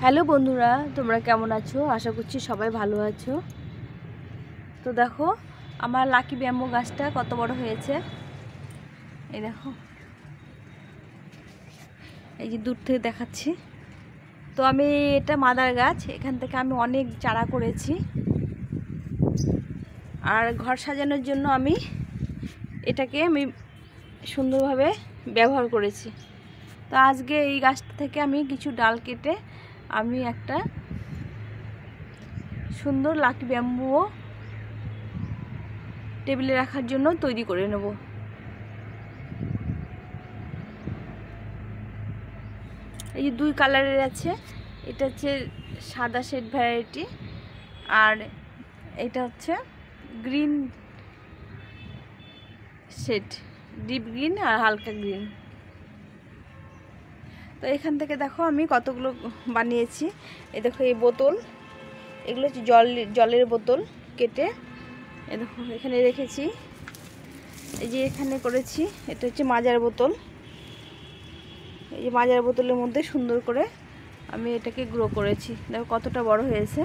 Hello বন্ধুরা, তোমরা কেমন আছো? আশা করছি সবাই ভালো আছো। তো দেখো আমার লাকি ব্যাম্বো গাছটা কত বড় হয়েছে। এই দেখো, এই যে দূর থেকে দেখাচ্ছি। তো আমি এটা মাদার গাছ, এখান থেকে আমি অনেক চারা করেছি আর ঘর সাজানোর জন্য আমি এটাকে সুন্দরভাবে ব্যবহার করেছি। তো আজকে এই গাছটা থেকে আমি কিছু ডাল কেটে আমি একটা সুন্দর লাকি ব্যাম্বো টেবিলে রাখার জন্য তৈরি করে নেব। এই যে দুই কালারের আছে, এটা হচ্ছে সাদা শেড ভ্যারাইটি আর এটা হচ্ছে গ্রিন শেড, ডিপ গ্রিন আর হালকা গ্রিন। তো এখান থেকে দেখো আমি কতগুলো বানিয়েছি। এই দেখো এই বোতল, এগুলো হচ্ছে জলের বোতল কেটে এই দেখো এখানে রেখেছি। এই যে এখানে করেছি, এটা হচ্ছে মাজার বোতল। এই যে মাজার বোতলের মধ্যে সুন্দর করে আমি এটাকে গ্রো করেছি। দেখো কতটা বড় হয়েছে।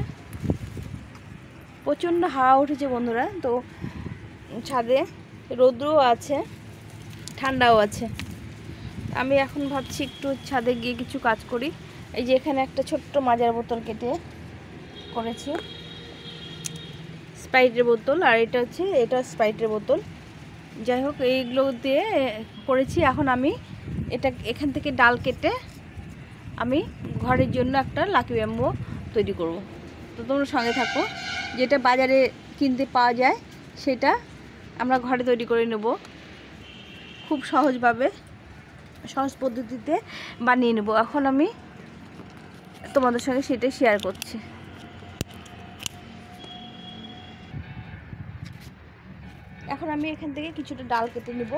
প্রচণ্ড হাওয়া উঠেছে বন্ধুরা, তো ছাদে রৌদ্রও আছে, ঠান্ডাও আছে। আমি এখন ভাবছি একটু ছাদে গিয়ে কিছু কাজ করি। এই যে এখানে একটা ছোট্ট মাজার বোতল কেটে করেছি, স্প্রাইটের বোতল, আর এটা স্প্রাইটের বোতল। যাই হোক এইগুলো দিয়ে করেছি। এখন আমি এখান থেকে ডাল কেটে আমি ঘরের জন্য একটা লাকি ব্যাম্বো তৈরি করব। তো তোমরা সঙ্গে থাকো। যেটা বাজারে কিনতে পাওয়া যায় সেটা আমরা ঘরে তৈরি করে নেব, খুব সহজভাবে, সহজ পদ্ধতিতে বানিয়ে নেব। এখন আমি তোমাদের সঙ্গে সেটাই শেয়ার করছি। এখন আমি এখান থেকে কিছুটা ডাল কেটে নেব।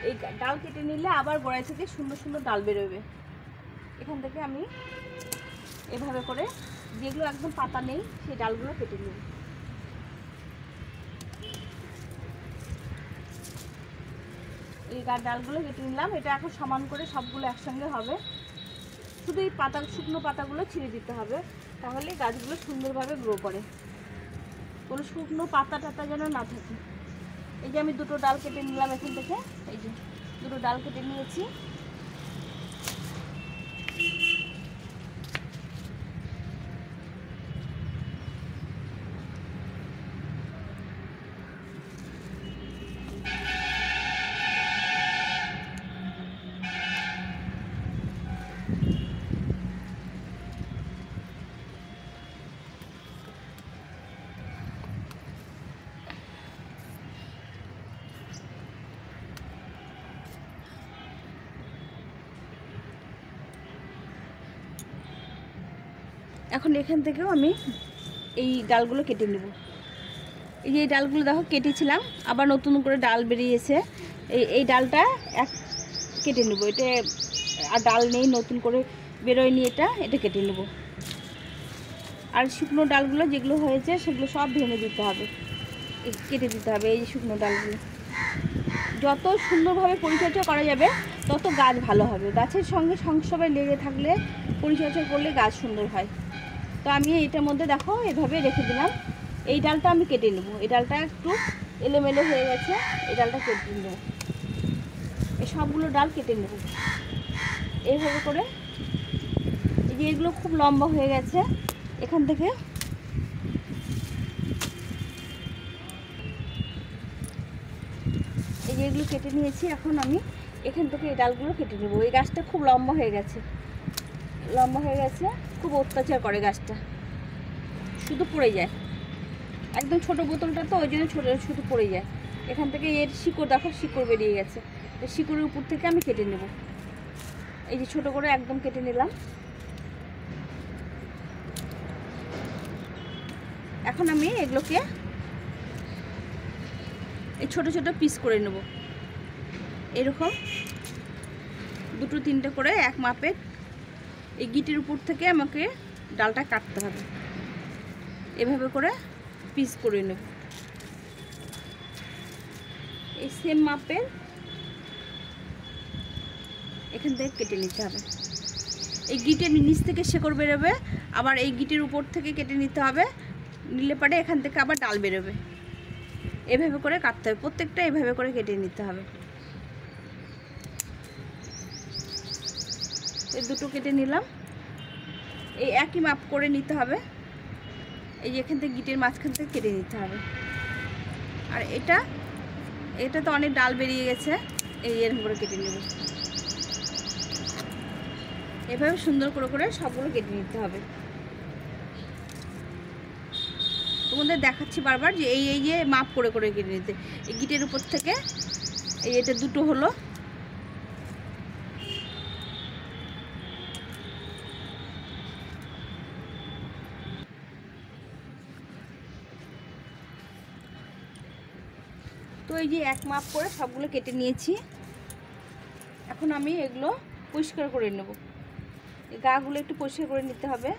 এই ডাল কেটে নিলে আবার গোড়ায় থেকে সুন্দর সুন্দর ডাল বেরোবে। এখান থেকে আমি এভাবে করে যেগুলো একদম পাতা নেই সেই ডালগুলো কেটে নেব। এই ডালগুলো কেটে নিলাম। এটা এখন সমান করে সবগুলো একসঙ্গে হবে। শুধু এই শুকনো পাতাগুলো ছিঁড়ে দিতে হবে, তাহলে গাছগুলো সুন্দরভাবে গ্রো করে, কোনো শুকনো পাতা টাতা যেন না থাকে। এই যে আমি দুটো ডাল কেটে নিলাম এখান থেকে। এই যে দুটো ডাল কেটে নিয়েছি। এখন এখান থেকেও আমি এই ডালগুলো কেটে নেব। এই যে এই ডালগুলো দেখো কেটেছিলাম, আবার নতুন করে ডাল বেরিয়েছে। এই ডালটা কেটে নেব। এটা আর ডাল নেই, নতুন করে বেরোয়নি, এটা কেটে নেব। আর শুকনো ডালগুলো যেগুলো হয়েছে সেগুলো সব ভেঙে দিতে হবে, কেটে দিতে হবে। এই যে শুকনো ডালগুলো যত সুন্দরভাবে পরিচর্যা করা যাবে তত গাছ ভালো হবে। গাছের সঙ্গে সবসময় লেগে থাকলে, পরিচর্যা করলে গাছ সুন্দর হয়। তো আমি এটার মধ্যে দেখো এভাবে রেখে দিলাম। এই ডালটা আমি কেটে নেব। এই ডালটা একটু এলোমেলো হয়ে গেছে, এই ডালটা কেটে নেব। এই সবগুলো ডাল কেটে নেব এইভাবে করে। এই যে এগুলো খুব লম্বা হয়ে গেছে, এখান থেকে এই যে এগুলো কেটে নিয়েছি। এখন আমি এখান থেকে এই ডালগুলো কেটে নেব। এই গাছটা খুব লম্বা হয়ে গেছে, খুব অত্যাচার করে গাছটা, শুধু পড়ে যায়। একদম ছোট বোতলটা তো ওই জন্য শুধু পড়ে যায়। এখান থেকে এর শিকড় দেখো, শিকড় বেরিয়ে গেছে। এই শিকড়ের উপর থেকে আমি কেটে নেব। এই যে ছোট করে একদম কেটে নিলাম। এখন আমি এগুলোকে এই ছোট ছোট পিস করে নেব। এরকম দুটো তিনটে করে এক মাপের এই গিটের উপর থেকে আমাকে ডালটা কাটতে হবে। এভাবে করে পিস করে নেব। এই সেম মাপের এখান থেকে কেটে নিতে হবে। এই গিটের নিচ থেকে শেকড় বেরোবে, আবার এই গিটের উপর থেকে কেটে নিতে হবে, নিলে পরে এখান থেকে আবার ডাল বেরোবে। এভাবে করে কাটতে হবে, প্রত্যেকটা এভাবে করে কেটে নিতে হবে। এই দুটো কেটে নিলাম, এই একই মাপ করে নিতে হবে। এই যে এখান থেকে গিটের মাঝখান থেকে কেটে নিতে হবে। আর এটা তো অনেক ডাল বেরিয়ে গেছে, এই এরকম করে কেটে নেব। এভাবে সুন্দর করে করে সবগুলো কেটে নিতে হবে। তোমাদের দেখাচ্ছি বারবার যে এই যে মাপ করে করে কেটে নিতে। এই গিটের উপর থেকে এটা দুটো হলো, তো এই যে এক মাপ করে সবগুলো কেটে নিয়েছি। এখন আমি এগুলো পরিষ্কার করে নেব। এই গাগুলো একটু পরিষ্কার করে নিতে হবে।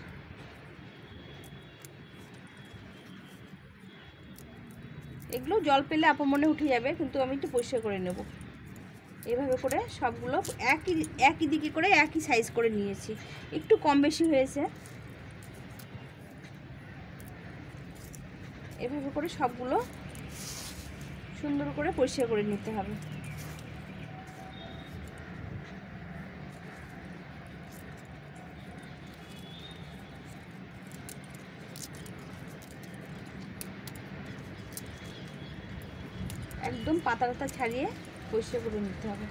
এগুলো জল পেলে আপমনে উঠে যাবে, কিন্তু আমি একটু পরিষ্কার করে নেব। এইভাবে করে সবগুলো একই দিকে করে একই সাইজ করে নিয়েছি, একটু কম বেশি হয়েছে। এভাবে করে সবগুলো সুন্দর করে পরিষ্কার করে নিতে হবে। একদম পাতা ছাড়িয়ে পরিষ্কার করে নিতে হবে।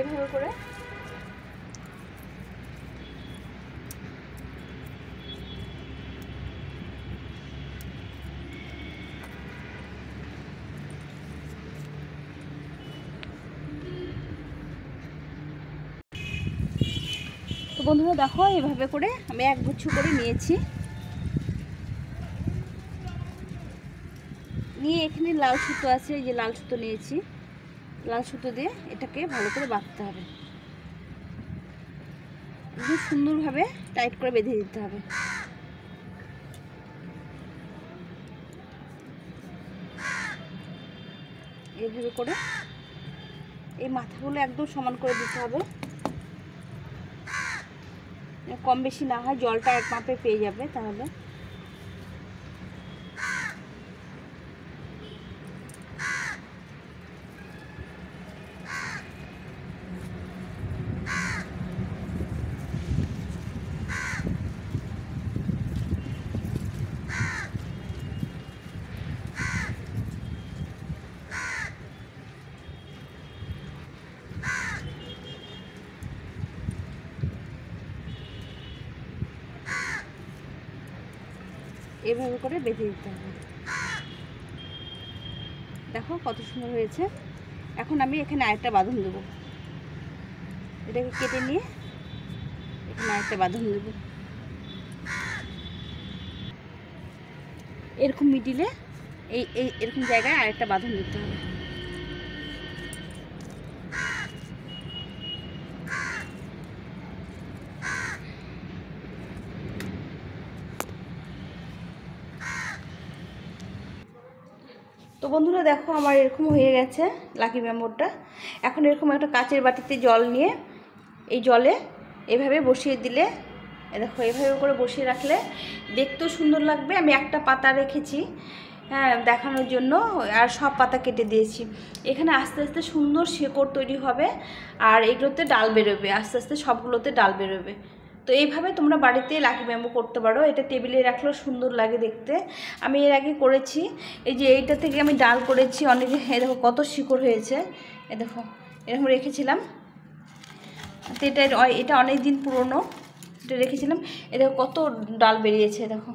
এভাবে করে তো বন্ধুরা দেখো, এভাবে করে আমি এক গুচ্ছ করে নিয়েছি। নিয়ে এখানে লাল সুতো আছে, এই যে লাল সুতো নিয়েছি। লাল সুতো দিয়ে এটাকে ভালো করে বাঁধতে হবে, খুব সুন্দরভাবে টাইট করে বেঁধে দিতে হবে। এইভাবে করে এই মাথাগুলো একদম সমান করে দিতে হবে, কম বেশি না হয়, জলটা এক মাপে পেয়ে যাবে তাহলে। এভাবে করে বেঁধে দিতে হবে। দেখো কত সুন্দর হয়েছে। এখন আমি এখানে আরেকটা বাঁধন দেবো, এটাকে কেটে নিয়ে এখানে আরেকটা বাঁধন দেবো। এরকম মিডিলে এরকম জায়গায় আরেকটা বাঁধন দিতে হবে। তো বন্ধুরা দেখো, আমার এরকম হয়ে গেছে লাকি ব্যাম্বোটা। এখন এরকম একটা কাচের বাটিতে জল নিয়ে এই জলে এভাবে বসিয়ে দিলে, দেখো এভাবে করে বসিয়ে রাখলে দেখতেও সুন্দর লাগবে। আমি একটা পাতা রেখেছি হ্যাঁ দেখানোর জন্য, আর সব পাতা কেটে দিয়েছি। এখানে আস্তে আস্তে সুন্দর শেকড় তৈরি হবে, আর এগুলোতে ডাল বেরোবে, আস্তে আস্তে সবগুলোতে ডাল বেরোবে। তো এইভাবে তোমরা বাড়িতে লাকি ব্যাম্বো করতে পারো। এটা টেবিলে রাখলেও সুন্দর লাগে দেখতে। আমি এর আগে করেছি, এই যে এইটা থেকে আমি ডাল করেছি অনেক। এই দেখো কত শিকড় হয়েছে, এ দেখো এরকম রেখেছিলাম। তো এটা অনেক দিন পুরনো, এটা রেখেছিলাম। এ দেখো কত ডাল বেরিয়েছে, দেখো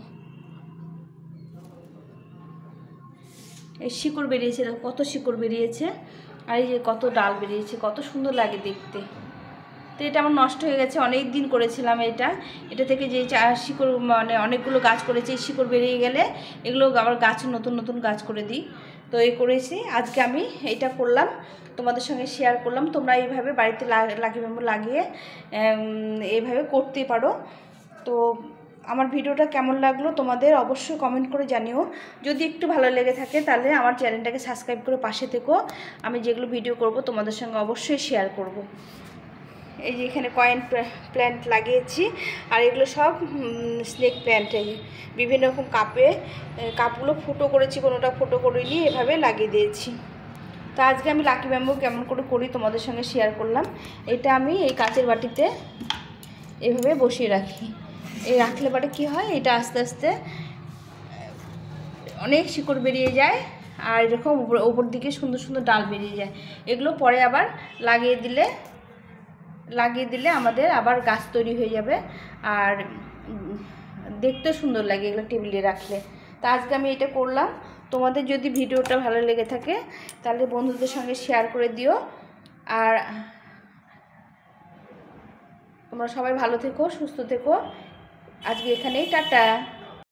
এই শিকড় বেরিয়েছে, দেখো কত শিকড় বেরিয়েছে, আর এই যে কত ডাল বেরিয়েছে, কত সুন্দর লাগে দেখতে। তো এটা আমার নষ্ট হয়ে গেছে, অনেক দিন করেছিলাম এটা থেকে যে শিকড় মানে অনেকগুলো গাছ করেছি। এই শিকড় বেরিয়ে গেলে এগুলো আবার গাছ নতুন নতুন গাছ করে দিই। তো এই করেছি, আজকে আমি এইটা করলাম, তোমাদের সঙ্গে শেয়ার করলাম। তোমরা এইভাবে বাড়িতে লাকি ব্যাম্বো লাগিয়ে এইভাবে করতে পারো। তো আমার ভিডিওটা কেমন লাগলো তোমাদের অবশ্যই কমেন্ট করে জানিও। যদি একটু ভালো লেগে থাকে তাহলে আমার চ্যানেলটাকে সাবস্ক্রাইব করে পাশে থেকো। আমি যেগুলো ভিডিও করব তোমাদের সঙ্গে অবশ্যই শেয়ার করব। এই যে এখানে কয়েন প্ল্যান্ট লাগিয়েছি, আর এগুলো সব স্নেক প্ল্যান্ট। এই বিভিন্ন রকম কাপগুলো ফুটো করেছি, কোনোটা ফুটো করিনি, এভাবে লাগিয়ে দিয়েছি। তো আজকে আমি লাকি ব্যাম্বু কেমন করে করি তোমাদের সঙ্গে শেয়ার করলাম। এটা আমি এই কাচের বাটিতে এভাবে বসিয়ে রাখি। এই রাখলে পরে কী হয়, এটা আস্তে আস্তে অনেক শিকড় বেরিয়ে যায়, আর এরকম ওপর দিকে সুন্দর সুন্দর ডাল বেরিয়ে যায়। এগুলো পরে আবার লাগিয়ে দিলে আমাদের আবার গাছ তৈরি হয়ে যাবে, আর দেখতেও সুন্দর লাগে এগুলো টেবিলে রাখলে। তো আজকে আমি এটা করলাম। তোমাদের যদি ভিডিওটা ভালো লেগে থাকে তাহলে বন্ধুদের সঙ্গে শেয়ার করে দিও। আর তোমরা সবাই ভালো থেকো, সুস্থ থেকো। আজকে এখানেই টাটা।